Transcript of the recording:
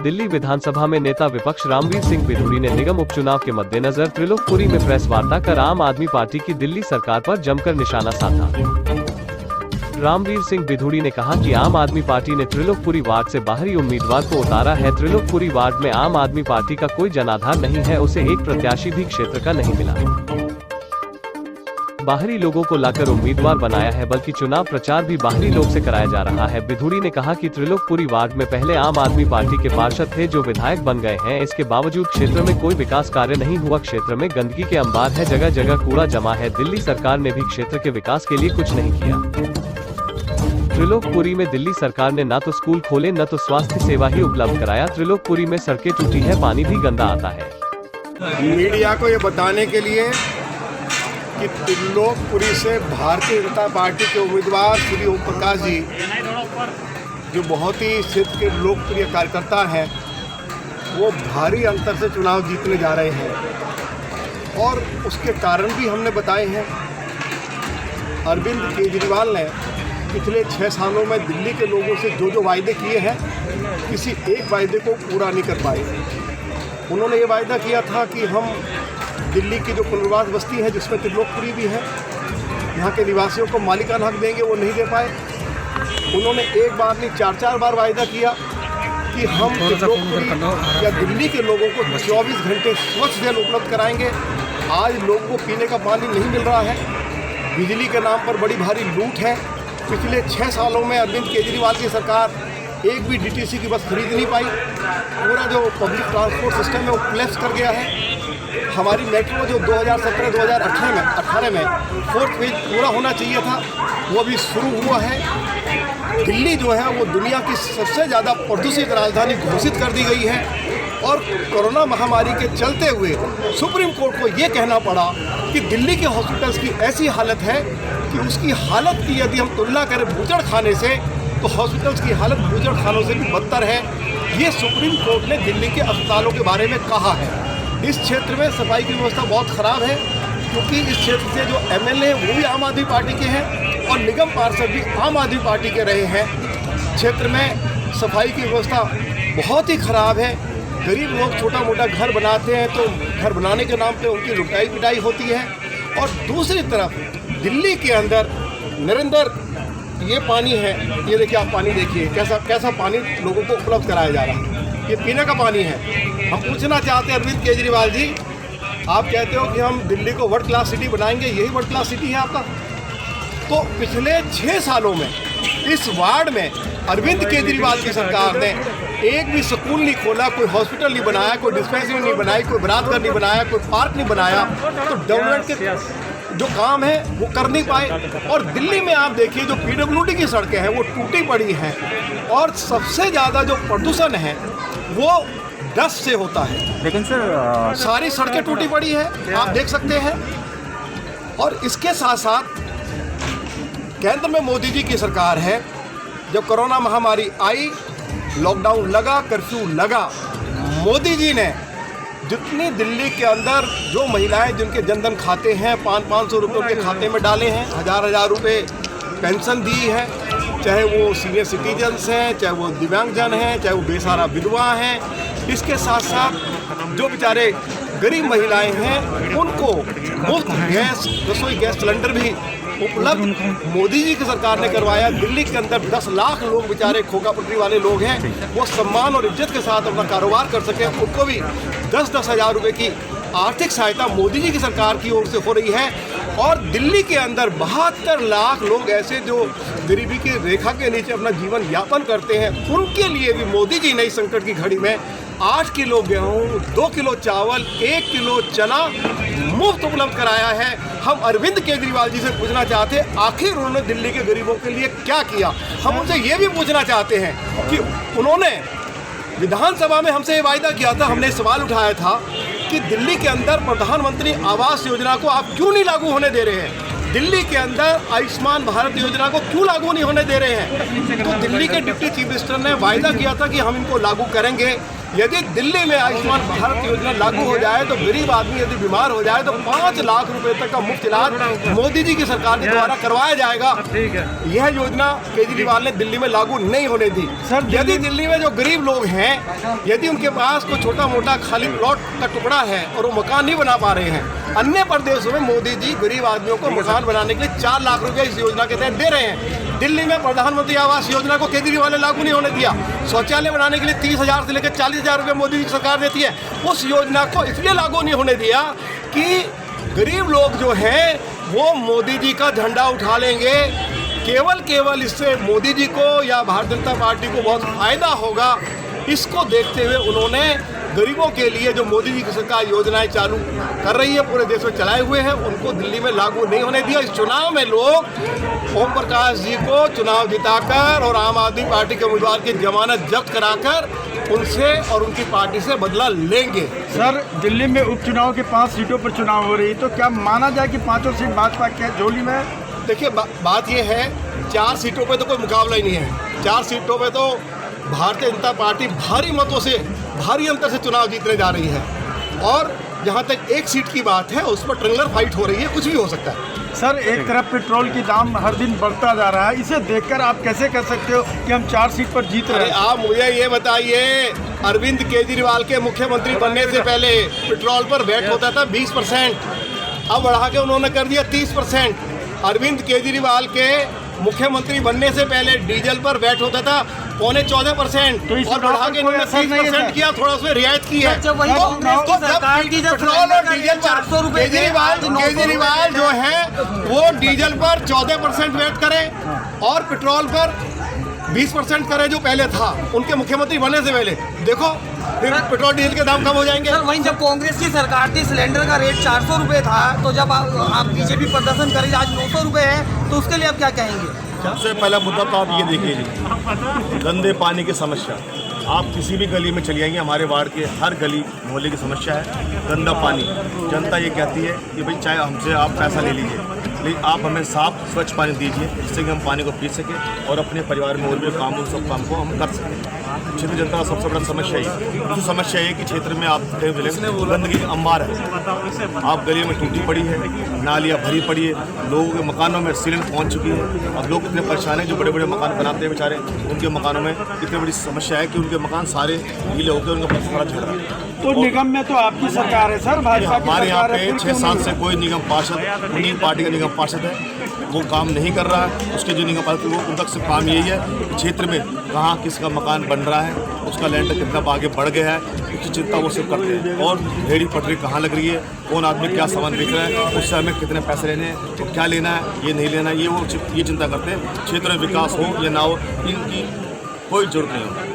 दिल्ली विधानसभा में नेता विपक्ष रामवीर सिंह बिधूड़ी ने निगम उपचुनाव के मद्देनजर त्रिलोकपुरी में प्रेस वार्ता कर आम आदमी पार्टी की दिल्ली सरकार पर जमकर निशाना साधा। रामवीर सिंह बिधूड़ी ने कहा कि आम आदमी पार्टी ने त्रिलोकपुरी वार्ड से बाहरी उम्मीदवार को उतारा है। त्रिलोकपुरी वार्ड में आम आदमी पार्टी का कोई जनाधार नहीं है, उसे एक प्रत्याशी भी क्षेत्र का नहीं मिला। बाहरी लोगों को लाकर उम्मीदवार बनाया है, बल्कि चुनाव प्रचार भी बाहरी लोग से कराया जा रहा है। बिधूड़ी ने कहा कि त्रिलोकपुरी वार्ड में पहले आम आदमी पार्टी के पार्षद थे जो विधायक बन गए हैं, इसके बावजूद क्षेत्र में कोई विकास कार्य नहीं हुआ। क्षेत्र में गंदगी के अंबार है, जगह जगह कूड़ा जमा है। दिल्ली सरकार ने भी क्षेत्र के विकास के लिए कुछ नहीं किया। त्रिलोकपुरी में दिल्ली सरकार ने न तो स्कूल खोले न तो स्वास्थ्य सेवा ही उपलब्ध कराया। त्रिलोकपुरी में सड़कें टूटी है, पानी भी गंदा आता है। मीडिया को ये बताने के लिए कि त्रिलोकपुरी से भारतीय जनता पार्टी के उम्मीदवार श्री ओम प्रकाश जी, जो बहुत ही क्षेत्र के लोकप्रिय कार्यकर्ता हैं, वो भारी अंतर से चुनाव जीतने जा रहे हैं और उसके कारण भी हमने बताए हैं। अरविंद केजरीवाल ने पिछले 6 सालों में दिल्ली के लोगों से जो वायदे किए हैं, किसी एक वायदे को पूरा नहीं कर पाए। उन्होंने ये वायदा किया था कि हम दिल्ली की जो पुनर्वास बस्ती है, जिसमें त्रिलोकपुरी भी है, यहाँ के निवासियों को मालिकाना हक देंगे, वो नहीं दे पाए। उन्होंने एक बार नहीं 4-4 बार वायदा किया कि हम त्रिलोकपुरी या दिल्ली के लोगों को 24 घंटे स्वच्छ जल उपलब्ध कराएंगे। आज लोगों को पीने का पानी नहीं मिल रहा है, बिजली के नाम पर बड़ी भारी लूट है। पिछले 6 सालों में अरविंद केजरीवाल की सरकार एक भी डीटीसी की बस खरीद नहीं पाई। पूरा जो पब्लिक ट्रांसपोर्ट सिस्टम है वो कोलैप्स कर गया है। हमारी मेट्रो जो 2017-2018 में 4th फेज पूरा होना चाहिए था, वो अभी शुरू हुआ है। दिल्ली जो है वो दुनिया की सबसे ज़्यादा प्रदूषित राजधानी घोषित कर दी गई है और कोरोना महामारी के चलते हुए सुप्रीम कोर्ट को ये कहना पड़ा कि दिल्ली के हॉस्पिटल्स की ऐसी हालत है कि उसकी हालत की यदि हम तुलना करें बूचड़ खाने से, तो हॉस्पिटल्स की हालत बूचड़ खानों से भी बदतर है। ये सुप्रीम कोर्ट ने दिल्ली के अस्पतालों के बारे में कहा है। इस क्षेत्र में सफाई की व्यवस्था बहुत ख़राब है, क्योंकि इस क्षेत्र से जो एमएलए हैं वो भी आम आदमी पार्टी के हैं और निगम पार्षद भी आम आदमी पार्टी के रहे हैं। क्षेत्र में सफाई की व्यवस्था बहुत ही ख़राब है। गरीब लोग छोटा मोटा घर बनाते हैं तो घर बनाने के नाम पे उनकी लुटाई पिटाई होती है। और दूसरी तरफ दिल्ली के अंदर निरंतर ये पानी है, ये देखिए आप पानी देखिए कैसा पानी लोगों को उपलब्ध कराया जा रहा है। ये पीने का पानी है। हम पूछना चाहते हैं अरविंद केजरीवाल जी, आप कहते हो कि हम दिल्ली को वर्ल्ड क्लास सिटी बनाएंगे, यही वर्ल्ड क्लास सिटी है आपका? तो पिछले 6 सालों में इस वार्ड में अरविंद केजरीवाल की सरकार ने एक भी स्कूल नहीं खोला, कोई हॉस्पिटल नहीं बनाया, कोई डिस्पेंसरी नहीं बनाई, कोई बरातघर नहीं बनाया, कोई पार्क नहीं बनाया। तो डेवलपमेंट के जो काम है वो कर नहीं पाए। और दिल्ली में आप देखिए जो पीडब्ल्यूडी की सड़कें हैं वो टूटी पड़ी हैं और सबसे ज़्यादा जो प्रदूषण है वो डस्ट से होता है। लेकिन सर सारी सड़कें टूटी पड़ी है, आप देख सकते हैं। और इसके साथ साथ केंद्र में मोदी जी की सरकार है। जब कोरोना महामारी आई, लॉकडाउन लगा, कर्फ्यू लगा, मोदी जी ने जितनी दिल्ली के अंदर जो महिलाएं जिनके जनधन खाते हैं 500-500 रुपये के खाते में डाले हैं, 1000-1000 रुपये पेंशन दी है, चाहे वो सीनियर सिटीजन्स हैं, चाहे वो दिव्यांगजन हैं, चाहे वो बेसहारा विधवा हैं। इसके साथ साथ जो बेचारे गरीब महिलाएं हैं उनको मुफ्त गैस, रसोई गैस सिलेंडर भी उपलब्ध मोदी जी की सरकार ने करवाया। दिल्ली के अंदर 10 लाख लोग बेचारे खोखा पटरी वाले लोग हैं, वो सम्मान और इज्जत के साथ अपना कारोबार कर सकें, उनको भी 10-10 हज़ार रुपये की आर्थिक सहायता मोदी जी की सरकार की ओर से हो रही है। और दिल्ली के अंदर 72 लाख लोग ऐसे जो गरीबी की रेखा के नीचे अपना जीवन यापन करते हैं, उनके लिए भी मोदी जी ने इस संकट की घड़ी में 8 किलो गेहूँ, 2 किलो चावल, 1 किलो चना मुफ्त उपलब्ध कराया है। हम अरविंद केजरीवाल जी से पूछना चाहते हैं आखिर उन्होंने दिल्ली के गरीबों के लिए क्या किया। हम उनसे ये भी पूछना चाहते हैं कि उन्होंने विधानसभा में हमसे ये वायदा किया था, हमने सवाल उठाया था कि दिल्ली के अंदर प्रधानमंत्री आवास योजना को आप क्यों नहीं लागू होने दे रहे हैं, दिल्ली के अंदर आयुष्मान भारत योजना को क्यों लागू नहीं होने दे रहे हैं। तो दिल्ली के डिप्टी चीफ मिनिस्टर ने वायदा किया था कि हम इनको लागू करेंगे, यदि दिल्ली में आयुष्मान भारत योजना लागू हो जाए तो गरीब आदमी यदि बीमार हो जाए तो 5 लाख रुपए तक का मुफ्त इलाज मोदी जी की सरकार के द्वारा करवाया जाएगा। यह योजना केजरीवाल ने दिल्ली में लागू नहीं होने दी। यदि दिल्ली में जो गरीब लोग हैं, यदि उनके पास कोई छोटा मोटा खाली प्लॉट का टुकड़ा है और वो मकान नहीं बना पा रहे हैं, अन्य प्रदेशों में मोदी जी गरीब आदमियों को मकान बनाने के लिए 4 लाख रुपए इस योजना के तहत दे रहे हैं। दिल्ली में प्रधानमंत्री आवास योजना को केजरीवाल ने लागू नहीं होने दिया। शौचालय बनाने के लिए 30,000 से लेकर 40,000 रुपये मोदी जी की सरकार देती है। उस योजना को इसलिए लागू नहीं होने दिया कि गरीब लोग जो हैं वो मोदी जी का झंडा उठा लेंगे। केवल इससे मोदी जी को या भारतीय जनता पार्टी को बहुत फायदा होगा। इसको देखते हुए उन्होंने गरीबों के लिए जो मोदी जी की सरकार योजनाएं चालू कर रही है, पूरे देश में चलाए हुए हैं, उनको दिल्ली में लागू नहीं होने दिया। इस चुनाव में लोग ओम प्रकाश जी को चुनाव जिताकर और आम आदमी पार्टी के उम्मीदवार की जमानत जब्त कराकर उनसे और उनकी पार्टी से बदला लेंगे। सर, दिल्ली में उपचुनाव के 5 सीटों पर चुनाव हो रही है, तो क्या माना जाए कि 5 सीट भाजपा के झोली में? देखिए, बात यह है 4 सीटों पे तो कोई मुकाबला ही नहीं है। 4 सीटों पे तो भारतीय जनता पार्टी भारी मतों से, भारी अंतर से चुनाव जीतने जा रही है। और जहाँ तक 1 सीट की बात है, उस पर ट्रेंगुलर फाइट हो रही है, कुछ भी हो सकता है। सर, एक तरफ पेट्रोल की दाम हर दिन बढ़ता जा रहा है, इसे देखकर आप कैसे कह सकते हो कि हम 4 सीट पर जीत रहे हैं? आप मुझे ये बताइए, अरविंद केजरीवाल के मुख्यमंत्री बनने से पहले पेट्रोल पर वैट होता था 20%, अब बढ़ा के उन्होंने कर दिया 30%। अरविंद केजरीवाल के मुख्यमंत्री बनने से पहले डीजल पर वैट होता था 14.25% और बढ़ा के उन्होंने 30% किया, थोड़ा उसमें रियायत की है। जब वही पेट्रोल और डीजल पर केजरीवाल जो है वो डीजल पर 14% वैट करें और पेट्रोल पर 20% करे जो पहले था उनके मुख्यमंत्री बनने से पहले। देखो फिर पेट्रोल डीजल के दाम कम हो जाएंगे। सर, वहीं जब कांग्रेस की सरकार थी, सिलेंडर का रेट 400 रुपये था, तो जब आप बीजेपी प्रदर्शन करी, आज 900 रुपये है, तो उसके लिए आप क्या कहेंगे? सबसे पहला मुद्दा तो आप ये देखिए जी, गंदे पानी की समस्या। आप किसी भी गली में चली जाएंगे, हमारे वार्ड के हर गली मोहल्ले की समस्या है गंदा पानी। जनता ये कहती है कि भाई चाहे हमसे आप पैसा ले लीजिए, लेकिन आप हमें साफ स्वच्छ पानी दीजिए, जिससे कि हम पानी को पी सकें और अपने परिवार में और भी काम उन सब काम को हम कर सकें। क्षेत्र जनता का सबसे बड़ा समस्या है। दूसरी समस्या है कि क्षेत्र में आप गंदगी का अंबार है। आप गली में टूटी पड़ी है, नालियाँ भरी पड़ी है, लोगों के मकानों में सीलन पहुँच चुकी है। अब लोग इतने परेशान हैं, जो बड़े बड़े मकान बनाते हैं बेचारे, उनके मकानों में इतनी बड़ी समस्या है कि उनके मकान सारे गीले होकर उनका पत्थर झड़ रहा है। तो निगम में तो आपकी सरकार है सर, भाजपा की हमारे यहाँ सरकार है, पे 6 साल से कोई निगम पार्षद, उन्हीं पार्टी का निगम पार्षद है, वो काम नहीं कर रहा है। उसके जो निगम पार्षद वो उन तक से काम यही है कि क्षेत्र में कहाँ किसका मकान बन रहा है, उसका लैंड कितना आगे बढ़ गया है, उसकी चिंता वो सिर्फ करते हैं। और रेहड़ी पटरी कहाँ लग रही है, कौन आदमी क्या सामान बेच रहा है, उससे हमें कितने पैसे लेने हैं, तो क्या लेना है, ये नहीं लेना है, ये चिंता करते हैं। क्षेत्र में विकास हो या ना हो, इनकी कोई जरूरत नहीं हो।